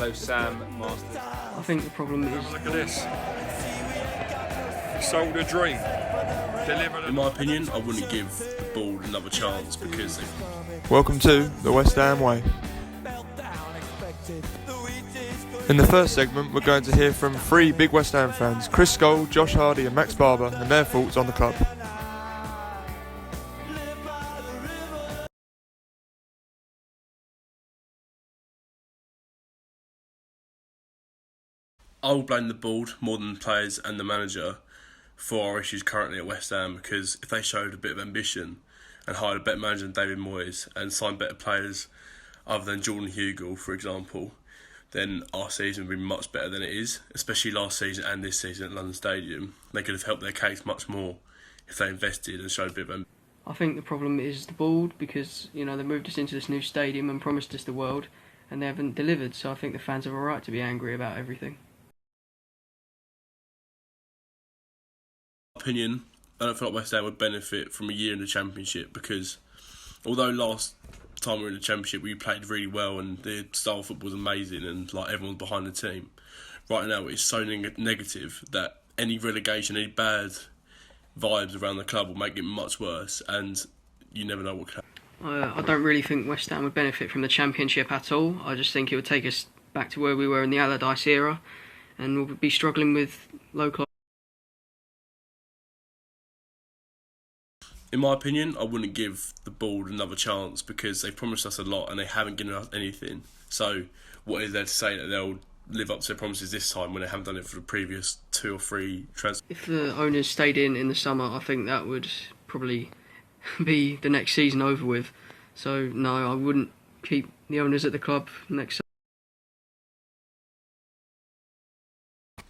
Hello, Sam Masters. I think the problem is... Look at this. Sold a dream. Delivered. In my opinion, I wouldn't give the ball another chance because Welcome to the West Ham Way. In the first segment, we're going to hear from three big West Ham fans, Chris Scholl, Josh Hardy and Max Barber, and their thoughts on the club. I will blame the board more than the players and the manager for our issues currently at West Ham, because if they showed a bit of ambition and hired a better manager than David Moyes and signed better players other than Jordan Hugill, for example, then our season would be much better than it is, especially last season and this season at London Stadium. They could have helped their case much more if they invested and showed a bit of ambition. I think the problem is the board because, they moved us into this new stadium and promised us the world and they haven't delivered, so I think the fans have a right to be angry about everything. Opinion, I don't feel like West Ham would benefit from a year in the Championship, because although last time we were in the Championship we played really well and the style of football was amazing and everyone was behind the team, right now it's so negative that any relegation, any bad vibes around the club will make it much worse, and you never know what could happen. I don't really think West Ham would benefit from the Championship at all. I just think it would take us back to where we were in the Allardyce era and we'll be struggling with local. In my opinion, I wouldn't give the board another chance because they've promised us a lot and they haven't given us anything. So what is there to say that they'll live up to their promises this time when they haven't done it for the previous 2 or 3 transfers? If the owners stayed in the summer, I think that would probably be the next season over with. So no, I wouldn't keep the owners at the club next summer.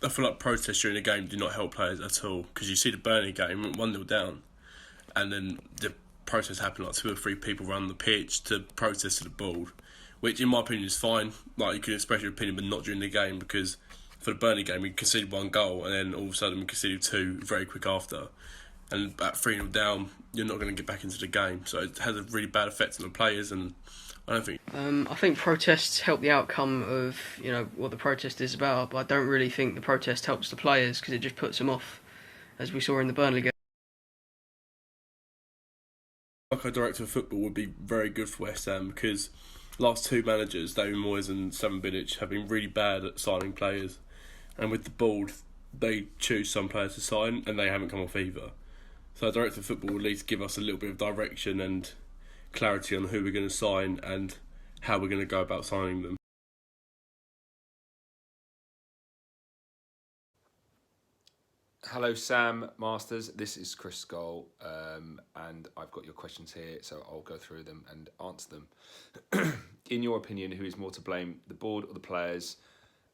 I feel like protests during the game do not help players at all, because you see the Burnley game, went 1-0 down. And then the protest happened, 2 or 3 people run the pitch to protest to the board, which in my opinion is fine. You can express your opinion, but not during the game, because for the Burnley game we conceded 1 goal and then all of a sudden we conceded 2 very quick after. And at 3-0 down, you're not going to get back into the game. So it has a really bad effect on the players, and I don't think... I think protests help the outcome of, what the protest is about, but I don't really think the protest helps the players because it just puts them off, as we saw in the Burnley game. Like a director of football would be very good for West Ham, because last 2 managers, David Moyes and Slaven Bilic, have been really bad at signing players, and with the board they choose some players to sign and they haven't come off either. So a director of football would at least give us a little bit of direction and clarity on who we're going to sign and how we're going to go about signing them. Hello, Sam Masters. This is Chris Scholl, and I've got your questions here, so I'll go through them and answer them. In your opinion, who is more to blame, the board or the players?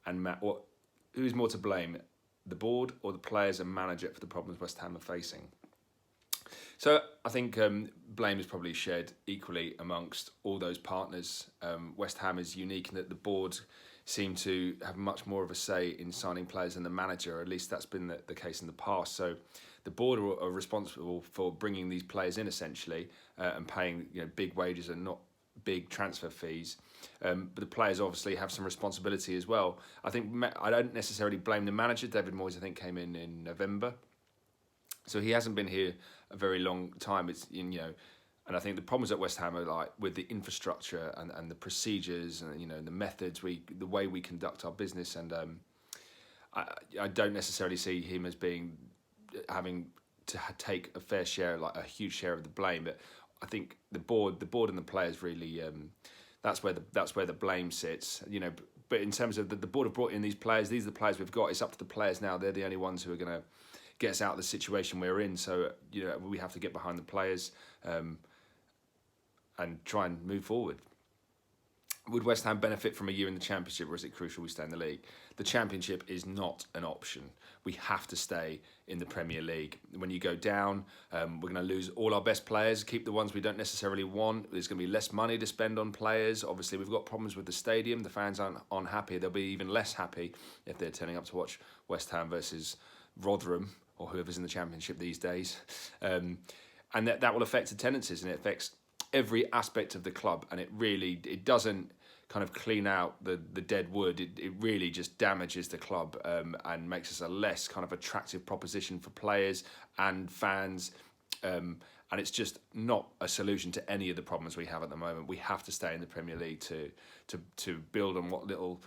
And who is more to blame, the board or the players and manager, for the problems West Ham are facing? So I think blame is probably shared equally amongst all those partners. West Ham is unique in that the board seem to have much more of a say in signing players than the manager, or at least that's been the case in the past. So the board are responsible for bringing these players in essentially and paying big wages and not big transfer fees. But the players obviously have some responsibility as well. I don't necessarily blame the manager. David Moyes, I think, came in November. So he hasn't been here a very long time. And I think the problems at West Ham are with the infrastructure and the procedures and the methods, the way we conduct our business. And I don't necessarily see him as having to take a fair share, a huge share of the blame. But I think the board and the players really, that's where the blame sits. But in terms of the board have brought in these players, these are the players we've got. It's up to the players now. They're the only ones who are going to get us out of the situation we're in. So we have to get behind the players. And try and move forward. Would West Ham benefit from a year in the Championship, or is it crucial we stay in the league? The Championship is not an option. We have to stay in the Premier League. When you go down, we're going to lose all our best players, keep the ones we don't necessarily want. There's going to be less money to spend on players. Obviously, we've got problems with the stadium. The fans aren't unhappy. They'll be even less happy if they're turning up to watch West Ham versus Rotherham or whoever's in the Championship these days. And that will affect attendances, and it affects every aspect of the club, and it doesn't kind of clean out the dead wood, it really just damages the club and makes us a less kind of attractive proposition for players and fans. And it's just not a solution to any of the problems we have at the moment. We have to stay in the Premier League to build on what little,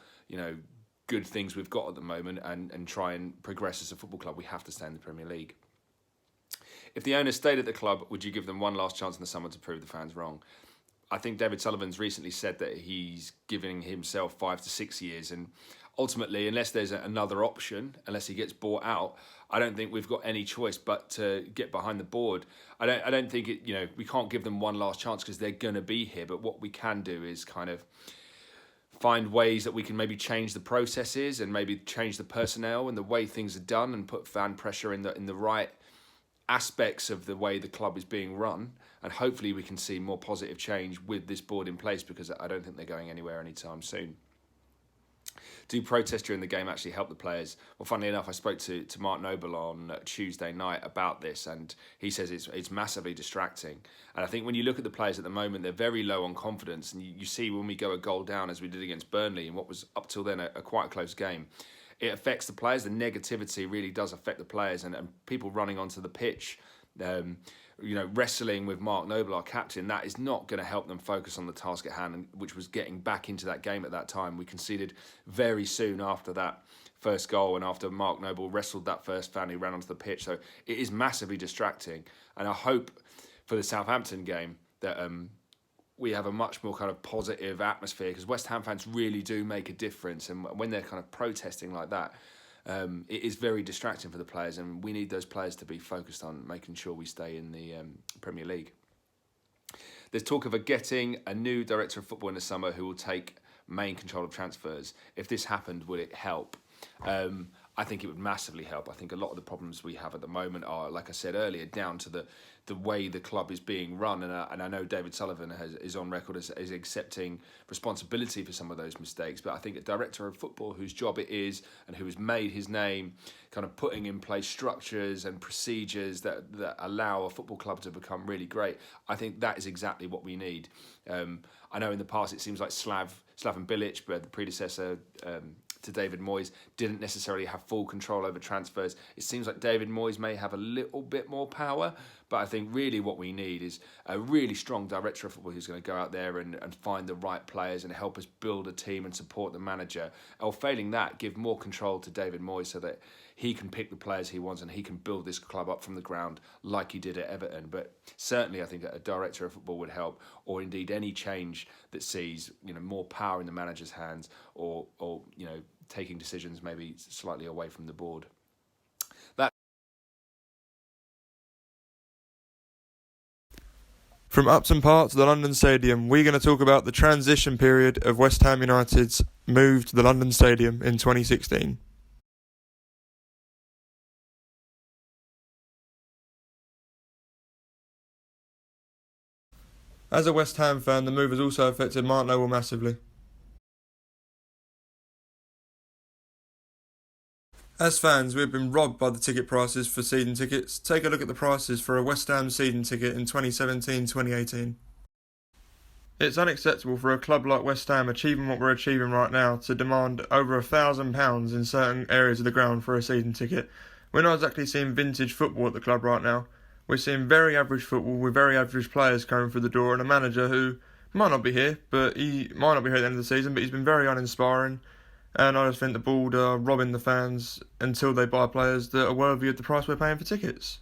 good things we've got at the moment and try and progress as a football club. We have to stay in the Premier League. If the owners stayed at the club, would you give them one last chance in the summer to prove the fans wrong? I think David Sullivan's recently said that he's giving himself 5 to 6 years, and ultimately, unless there's another option, unless he gets bought out, I don't think we've got any choice but to get behind the board. I don't think we can't give them one last chance because they're going to be here. But what we can do is kind of find ways that we can maybe change the processes and maybe change the personnel and the way things are done, and put fan pressure in the right aspects of the way the club is being run. And hopefully we can see more positive change with this board in place, because I don't think they're going anywhere anytime soon. Do protests during the game actually help the players? Well, funnily enough, I spoke to Mark Noble on Tuesday night about this, and he says it's massively distracting. And I think when you look at the players at the moment, they're very low on confidence, and you see when we go a goal down, as we did against Burnley, in what was up till then a quite close game, it affects the players. The negativity really does affect the players, and people running onto the pitch, wrestling with Mark Noble, our captain, that is not going to help them focus on the task at hand, which was getting back into that game at that time. We conceded very soon after that first goal, and after Mark Noble wrestled that first fan who ran onto the pitch. So it is massively distracting, and I hope for the Southampton game that we have a much more kind of positive atmosphere, because West Ham fans really do make a difference, and when they're kind of protesting like that, it is very distracting for the players, and we need those players to be focused on making sure we stay in the Premier League. There's talk of getting a new director of football in the summer who will take main control of transfers. If this happened, would it help? I think it would massively help. I think a lot of the problems we have at the moment are, like I said earlier, down to the way the club is being run. And I know David Sullivan is on record as accepting responsibility for some of those mistakes. But I think a director of football whose job it is and who has made his name kind of putting in place structures and procedures that allow a football club to become really great, I think that is exactly what we need. I know in the past it seems like Slaven Bilic, but the predecessor to David Moyes, didn't necessarily have full control over transfers. It seems like David Moyes may have a little bit more power, but I think really what we need is a really strong director of football who's going to go out there and find the right players and help us build a team and support the manager. Or failing that, give more control to David Moyes so that he can pick the players he wants and he can build this club up from the ground like he did at Everton. But certainly I think a director of football would help, or indeed any change that sees more power in the manager's hands, or taking decisions maybe slightly away from the board. From Upton Park to the London Stadium, we're going to talk about the transition period of West Ham United's move to the London Stadium in 2016. As a West Ham fan, the move has also affected Mark Noble massively. As fans, we've been robbed by the ticket prices for season tickets. Take a look at the prices for a West Ham season ticket in 2017-2018. It's unacceptable for a club like West Ham, achieving what we're achieving right now, to demand over £1,000 in certain areas of the ground for a season ticket. We're not exactly seeing vintage football at the club right now. We're seeing very average football with very average players coming through the door, and a manager who might not be here, but he might not be here at the end of the season, but he's been very uninspiring. And I just think the board are robbing the fans until they buy players that are worthy of the price we're paying for tickets.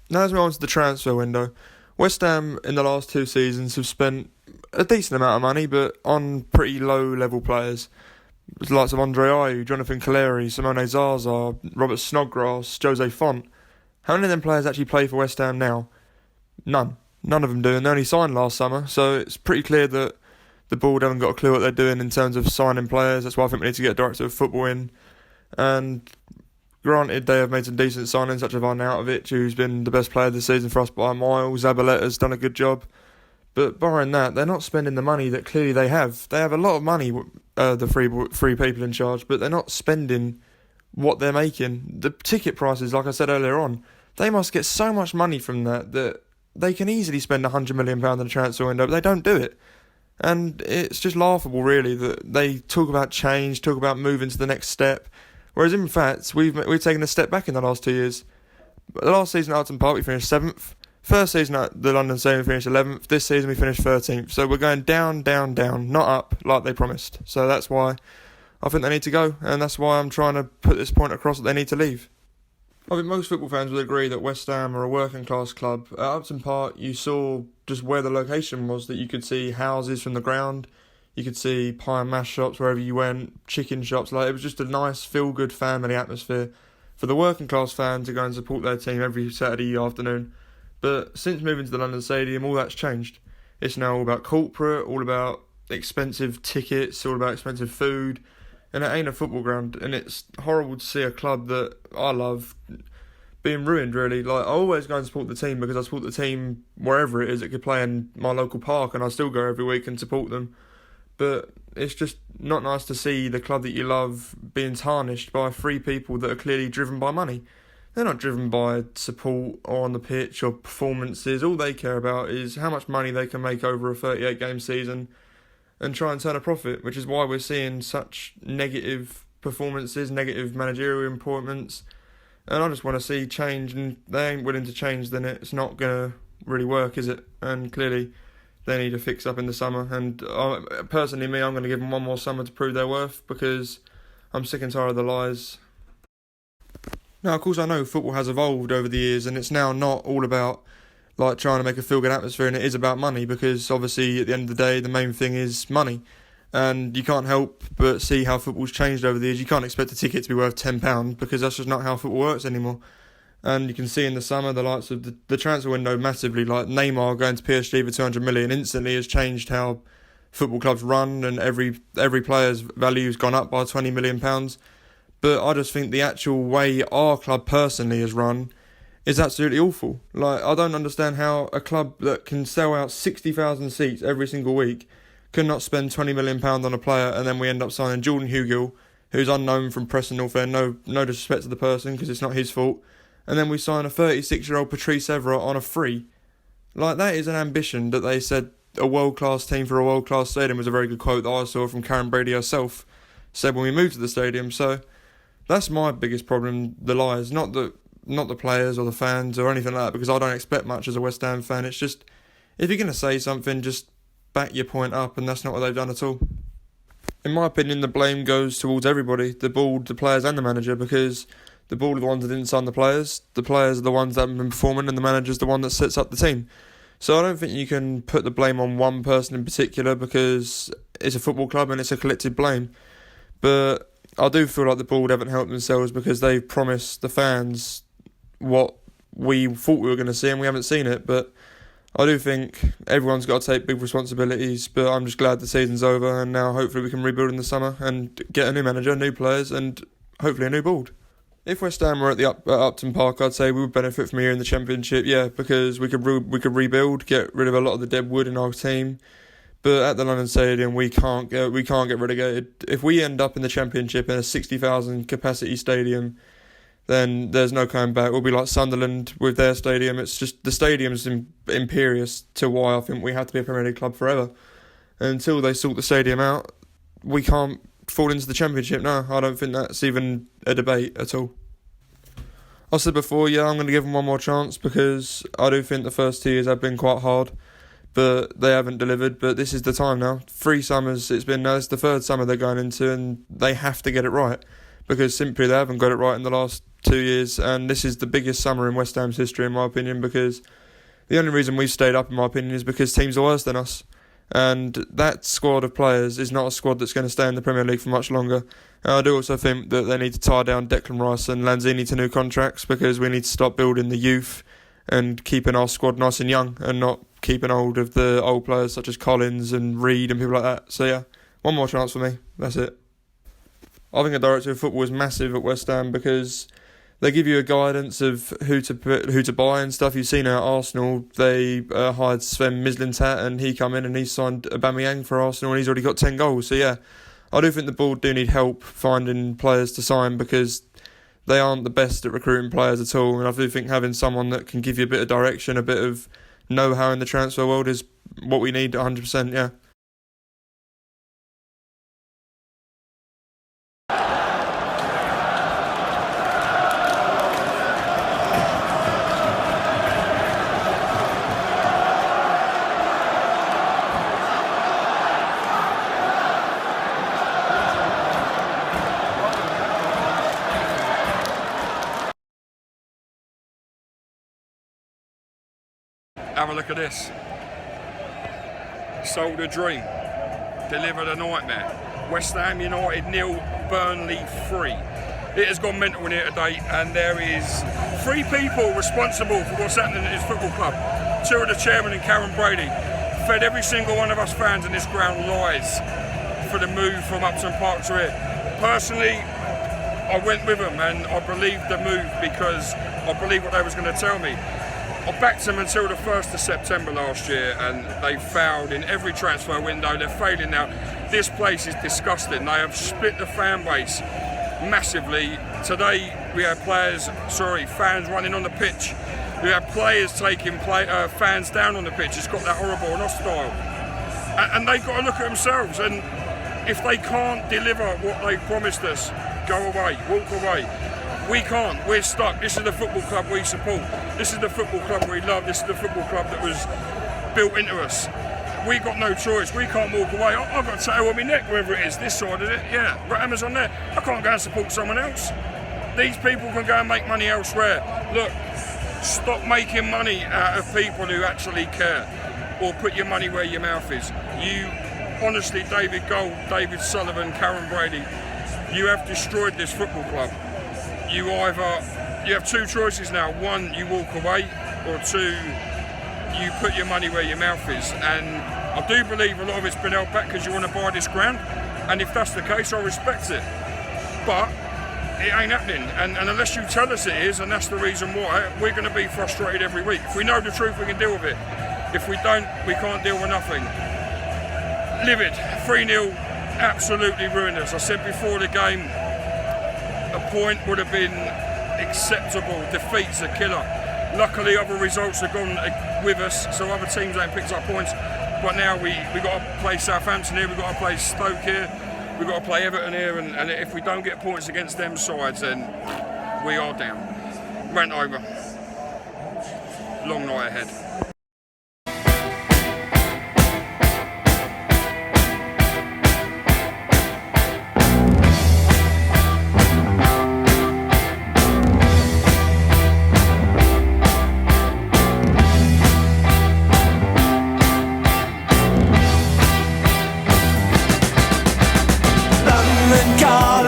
Now as we on to the transfer window, West Ham in the last 2 seasons have spent a decent amount of money, but on pretty low-level players. The likes of Andre Ayew, Jonathan Calleri, Simone Zaza, Robert Snodgrass, Jose Font. How many of them players actually play for West Ham now? None. None of them do, and they only signed last summer, so it's pretty clear that the board haven't got a clue what they're doing in terms of signing players. That's why I think we need to get a director of football in. And granted, they have made some decent signings, such as Arnautovic, who's been the best player this season for us by a mile. Zabaleta's done a good job. But barring that, they're not spending the money that clearly they have. They have a lot of money, the three people in charge, but they're not spending what they're making. The ticket prices, like I said earlier on, they must get so much money from that they can easily spend £100 million in a transfer window, but they don't do it. And it's just laughable, really, that they talk about change, talk about moving to the next step, whereas in fact we've taken a step back in the last 2 years. The last season at Upton Park we finished 7th. First season at the London Stadium we finished 11th. This season we finished 13th. So we're going down, down, down, not up like they promised. So that's why I think they need to go, and that's why I'm trying to put this point across that they need to leave. I think most football fans would agree that West Ham are a working class club. At Upton Park, you saw just where the location was, that you could see houses from the ground, you could see pie and mash shops wherever you went, chicken shops. Like, it was just a nice, feel-good family atmosphere for the working class fan to go and support their team every Saturday afternoon. But since moving to the London Stadium, all that's changed. It's now all about corporate, all about expensive tickets, all about expensive food. And it ain't a football ground, and it's horrible to see a club that I love being ruined, really. Like, I always go and support the team because I support the team wherever it is. It could play in my local park, and I still go every week and support them. But it's just not nice to see the club that you love being tarnished by three people that are clearly driven by money. They're not driven by support or on the pitch or performances. All they care about is how much money they can make over a 38-game season and try and turn a profit, which is why we're seeing such negative performances, negative managerial appointments. And I just want to see change, and they ain't willing to change, then it's not going to really work, is it? And clearly they need to fix up in the summer. And personally, I'm going to give them one more summer to prove their worth, because I'm sick and tired of the lies. Now, of course, I know football has evolved over the years, and it's now not all about like trying to make a feel-good atmosphere, and it is about money, because obviously at the end of the day the main thing is money, and you can't help but see how football's changed over the years. You can't expect a ticket to be worth £10 because that's just not how football works anymore. And you can see in the summer the likes of the transfer window massively, like Neymar going to PSG for 200 million instantly has changed how football clubs run, and every player's value has gone up by £20 million. But I just think the actual way our club personally is run is absolutely awful. Like, I don't understand how a club that can sell out 60,000 seats every single week cannot spend £20 million on a player, and then we end up signing Jordan Hugill, who's unknown from Preston North End, no disrespect to the person because it's not his fault, and then we sign a 36-year-old Patrice Evra on a free. Like, that is an ambition that they said a world-class team for a world-class stadium was a very good quote that I saw from Karen Brady herself, said when we moved to the stadium. So that's my biggest problem, the lies, not the players or the fans or anything like that, because I don't expect much as a West Ham fan. It's just, if you're going to say something, just back your point up, and that's not what they've done at all. In my opinion, the blame goes towards everybody, the board, the players and the manager, because the board are the ones that didn't sign the players are the ones that haven't been performing, and the manager's the one that sets up the team. So I don't think you can put the blame on one person in particular, because it's a football club and it's a collective blame. But I do feel like the board haven't helped themselves, because they've promised the fans what we thought we were going to see, and we haven't seen it. But I do think everyone's got to take big responsibilities, but I'm just glad the season's over, and now hopefully we can rebuild in the summer and get a new manager, new players, and hopefully a new board. If West Ham were at Upton Park, I'd say we would benefit from a year in the Championship, yeah, because we could rebuild, get rid of a lot of the dead wood in our team. But at the London Stadium, we can't get relegated. If we end up in the Championship in a 60,000 capacity stadium, then there's no coming back. We'll be like Sunderland with their stadium. It's just, the stadium's imperious to why I think we have to be a Premier League club forever. And until they sort the stadium out, we can't fall into the Championship. No, I don't think that's even a debate at all. I said before, yeah, I'm going to give them one more chance, because I do think the first 2 years have been quite hard, but they haven't delivered. But this is the time now. 3 summers it's been now. It's the third summer they're going into, and they have to get it right, because simply they haven't got it right in the last 2 years. And this is the biggest summer in West Ham's history, in my opinion, because the only reason we've stayed up, in my opinion, is because teams are worse than us. And that squad of players is not a squad that's going to stay in the Premier League for much longer. And I do also think that they need to tie down Declan Rice and Lanzini to new contracts, because we need to stop building the youth and keeping our squad nice and young, and not keeping hold of the old players such as Collins and Reed and people like that. So yeah, one more chance for me. That's it. I think a director of football is massive at West Ham, because they give you a guidance of who to buy and stuff. You've seen at Arsenal, they hired Sven Mislintat, and he come in and he signed Aubameyang for Arsenal, and he's already got 10 goals. So yeah, I do think the board do need help finding players to sign, because they aren't the best at recruiting players at all. And I do think having someone that can give you a bit of direction, a bit of know-how in the transfer world is what we need 100%, yeah. Have a look at this. Sold a dream, delivered a nightmare. West Ham United 0, Burnley 3. It has gone mental in here today, and there is 3 people responsible for what's happening at this football club. 2 of the chairman and Karen Brady fed every single one of us fans in this ground lies for the move from Upton Park to here. Personally, I went with them and I believed the move because I believed what they was going to tell me. I backed them until the 1st of September last year, and they failed in every transfer window. They're failing now. This place is disgusting. They have split the fan base massively. Today we had fans running on the pitch. We had players taking fans down on the pitch. It's got that horrible and hostile. And they've got to look at themselves, and if they can't deliver what they promised us, go away, walk away. We can't, we're stuck. This is the football club we support. This is the football club we love. This is the football club that was built into us. We got no choice, we can't walk away. I've got a tattoo on my neck, wherever it is, this side of it, yeah, Amazon there. I can't go and support someone else. These people can go and make money elsewhere. Look, stop making money out of people who actually care, or put your money where your mouth is. You, honestly, David Gold, David Sullivan, Karen Brady, you have destroyed this football club. You have 2 choices now. 1, you walk away, or 2, you put your money where your mouth is. And I do believe a lot of it's been held back because you want to buy this ground, and if that's the case, I respect it. But it ain't happening, and unless you tell us it is, and that's the reason why, we're going to be frustrated every week. If we know the truth, we can deal with it. If we don't, we can't deal with nothing. Livid, 3-0, absolutely ruined us. I said before the game, a point would have been acceptable. Defeat's a killer. Luckily, other results have gone with us, so other teams ain't picked up points. But now we got to play Southampton here, we've got to play Stoke here, we've got to play Everton here, and if we don't get points against them sides, then we are down. Rant over. Long night ahead.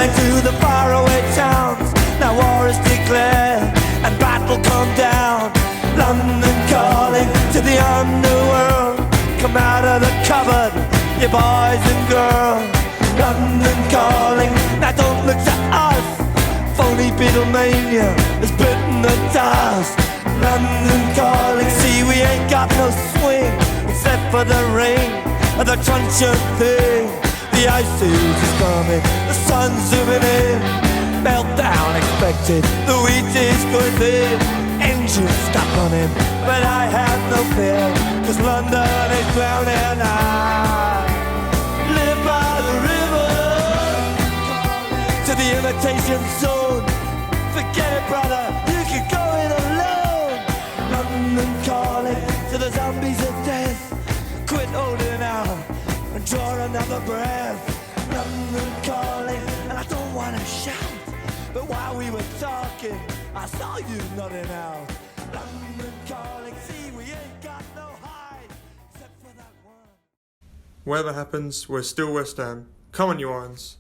To the faraway towns, now war is declared and battle come down. London calling to the underworld, come out of the cupboard, you boys and girls. London calling, now don't look to us, phony Beatlemania has bitten the dust. London calling, see we ain't got no swing except for the rain of the truncheon thing. The ice age is coming, the sun's zooming in, meltdown expected, the wheat is going thin. Engines stop running, but I have no fear, cause London is drowning. I live by the river, to the imitation zone. Forget it, brother, you can go it alone. London calling to the zombies of death, quit holding out and draw another breath. London calling, and I don't wanna shout, but while we were talking, I saw you nodding out. London calling, see we ain't got no hide, except for that one. Whatever happens, we're still West Ham. Come on, you Irons.